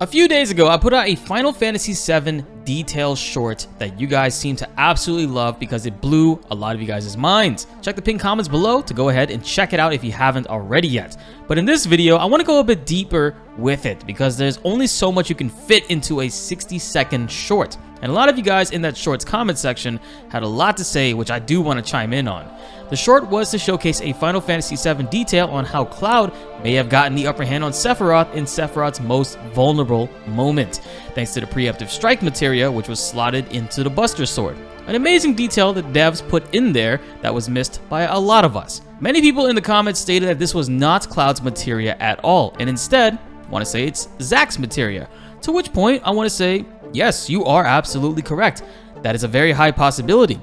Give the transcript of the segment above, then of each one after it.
A few days ago, I put out a Final Fantasy VII detail short that you guys seem to absolutely love because it blew a lot of you guys' minds. Check the pinned comments below to go ahead and check it out if you haven't already yet. But in this video, I want to go a bit deeper with it because there's only so much you can fit into a 60-second short. And a lot of you guys in that short's comment section had a lot to say, which I do want to chime in on. The short was to showcase a Final Fantasy VII detail on how Cloud may have gotten the upper hand on Sephiroth in Sephiroth's most vulnerable moment, thanks to the preemptive strike materia which was slotted into the Buster Sword. An amazing detail that devs put in there that was missed by a lot of us. Many people in the comments stated that this was not Cloud's materia at all, and instead want to say it's Zack's materia. To which point I want to say, yes, you are absolutely correct. That is a very high possibility.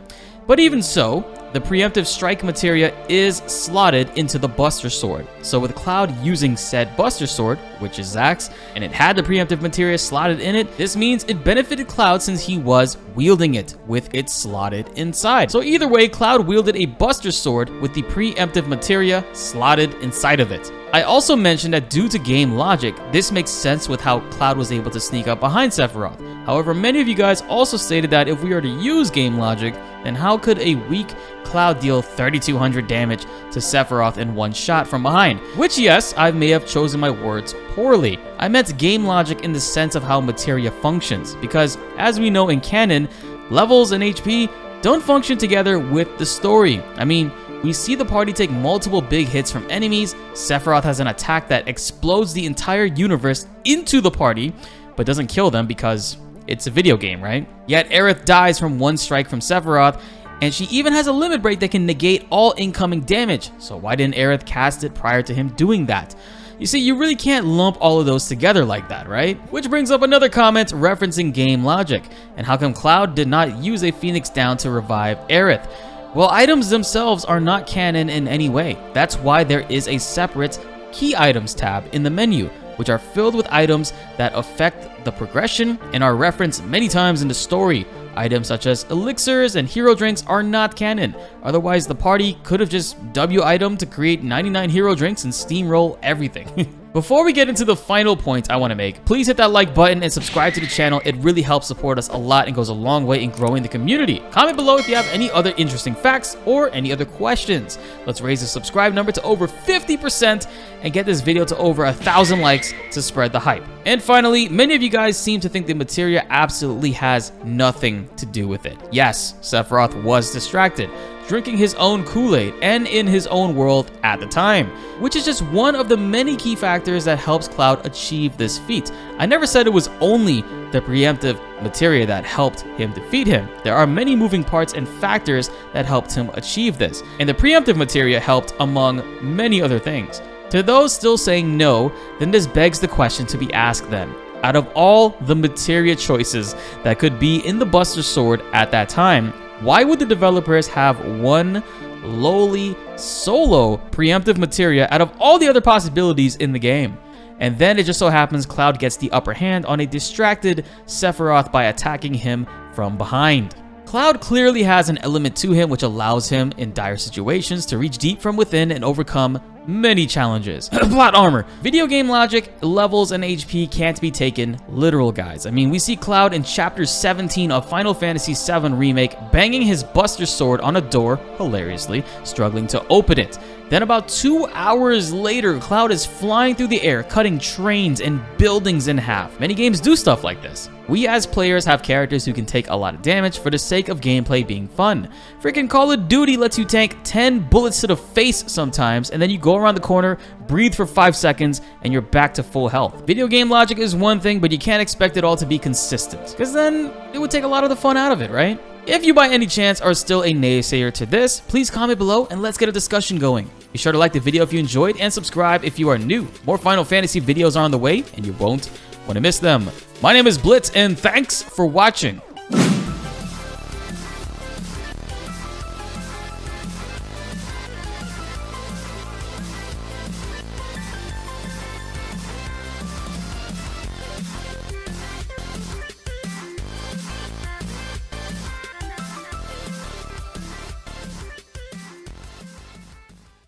But even so, the preemptive strike materia is slotted into the Buster Sword. So with Cloud using said Buster Sword, which is Zack's, and it had the preemptive materia slotted in it, this means it benefited Cloud since he was wielding it with it slotted inside. So either way, Cloud wielded a Buster Sword with the preemptive materia slotted inside of it. I also mentioned that due to game logic, this makes sense with how Cloud was able to sneak up behind Sephiroth. However, many of you guys also stated that if we are to use game logic, then how could a weak Cloud deal 3200 damage to Sephiroth in one shot from behind? Which, yes, I may have chosen my words poorly. I meant game logic in the sense of how materia functions, because as we know in canon, levels and HP don't function together with the story. I mean, we see the party take multiple big hits from enemies. Sephiroth has an attack that explodes the entire universe into the party, but doesn't kill them because it's a video game, right? Yet Aerith dies from one strike from Sephiroth, and she even has a limit break that can negate all incoming damage. So why didn't Aerith cast it prior to him doing that? You see, you really can't lump all of those together like that, right? Which brings up another comment referencing game logic, and how come Cloud did not use a Phoenix Down to revive Aerith? Well, items themselves are not canon in any way. That's why there is a separate key items tab in the menu, which are filled with items that affect the progression and are referenced many times in the story. Items such as elixirs and hero drinks are not canon. Otherwise, the party could have just W item to create 99 hero drinks and steamroll everything. Before we get into the final point I want to make, please hit that like button and subscribe to the channel. It really helps support us a lot and goes a long way in growing the community. Comment below if you have any other interesting facts or any other questions. Let's raise the subscribe number to over 50% and get this video to over 1,000 likes to spread the hype. And finally, many of you guys seem to think the materia absolutely has nothing to do with it. Yes, Sephiroth was distracted, drinking his own Kool-Aid and in his own world at the time, which is just one of the many key factors that helps Cloud achieve this feat. I never said it was only the preemptive materia that helped him defeat him. There are many moving parts and factors that helped him achieve this, and the preemptive materia helped among many other things. To those still saying no, then this begs the question to be asked then. Out of all the materia choices that could be in the Buster Sword at that time, why would the developers have one lowly solo preemptive materia out of all the other possibilities in the game? And then it just so happens Cloud gets the upper hand on a distracted Sephiroth by attacking him from behind. Cloud clearly has an element to him which allows him in dire situations to reach deep from within and overcome many challenges. Plot armor. Video game logic, levels, and HP can't be taken literal, guys. I mean, we see Cloud in Chapter 17 of Final Fantasy VII Remake banging his Buster Sword on a door, hilariously, struggling to open it. Then about 2 hours later, Cloud is flying through the air, cutting trains and buildings in half. Many games do stuff like this. We as players have characters who can take a lot of damage for the sake of gameplay being fun. Freaking Call of Duty lets you tank 10 bullets to the face sometimes, and then you go around the corner, breathe for 5 seconds, and you're back to full health. Video game logic is one thing, but you can't expect it all to be consistent, because then it would take a lot of the fun out of it, right? If you by any chance are still a naysayer to this, please comment below and let's get a discussion going. Be sure to like the video if you enjoyed and subscribe if you are new. More Final Fantasy videos are on the way and you won't want to miss them. My name is BltzZ and thanks for watching.